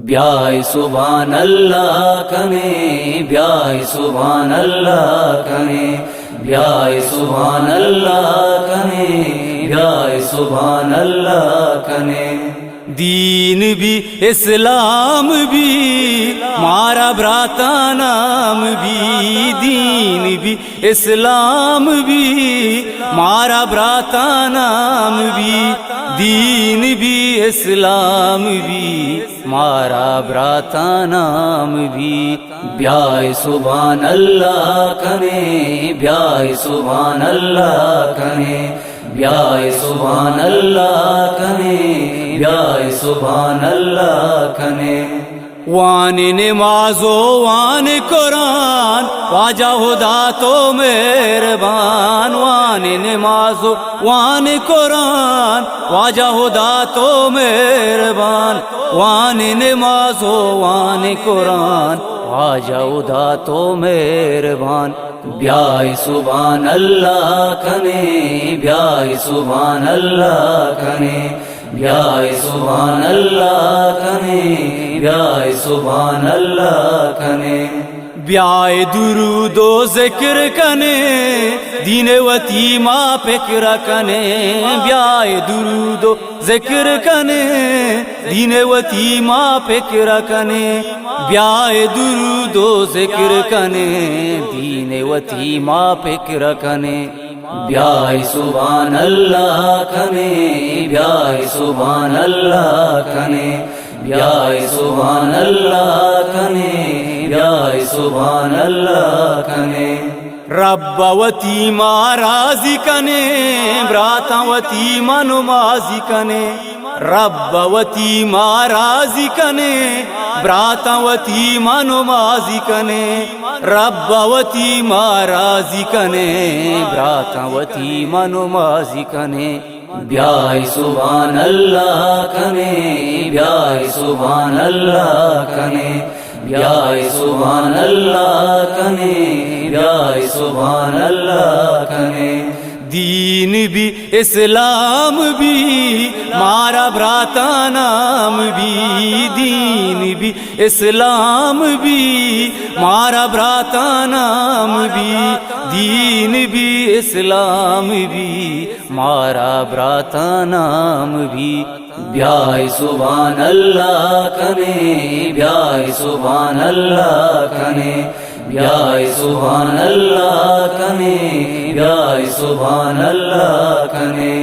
بیائے سبحان اللہ کنے، بیائے سبحان اللہ کنے، بیائے سبحان اللہ کنے، بیائے سبحان اللہ کنے۔ دین بھی اسلام بھی مارا براتا نام بھی، دین بھی اسلام بھی مارا براتا نام بھی، دین بھی اسلام بھی مارا براتا نام بھی۔ بیائے سبحان اللہ کنے، بیائے سبحان اللہ کنے، بیائے سبحان اللہ کنے، بیائے سبحان اللہ کنے۔ وان نماز و وان قرآن واجہ خدا تو مہربان، وان نماز و وان قرآن واجہ خدا تو مہربان، وان نماز و وان قرآن واجہ خدا تو مہربان۔ بیائے سبحان اللہ کنے، بیائے سبحان اللہ کنے، بیائے سبحان اللہ کنے، بیائے سبحان اللہ کنے۔ بیائے درود و ذکر کنے، دین وتی ما فکر کنے، بیائے درود و ذکر کنے، دین وتی ما فکر کنے، بیائے درود و ذکر کنے، دین وتی ما فکر کنے۔ بیائے سبحان اللہ کنے، بیائے سبحان اللہ کنے، بیائے سبحان اللہ کنے، بیائے سبحان اللہ کنے۔ رب وتی ما راضی کنے، براتا وتی ما نمازی کنے، رب وتی ما راضی کنے، براتا وتی ما نمازی کنے، رب وتی ما راضی کنے، براتا وتی ما نمازی کنے۔ بیائے سبحان اللہ کنے، بیائے سبحان اللہ کنے، بیائے سبحان اللہ کنے، بیائے سبحان اللہ کنے۔ دین بھی اسلام بھی مارا براتا نام بھی، دین بھی اسلام بھی مارا براتا نام بھی، دین بھی اسلام بھی مارا براتا نام بھی۔ بیائے سبحان اللہ کنے، بیائے سبحان اللہ کنے، بیائے سبحان اللہ کنے، بیائے سبحان اللہ کنے۔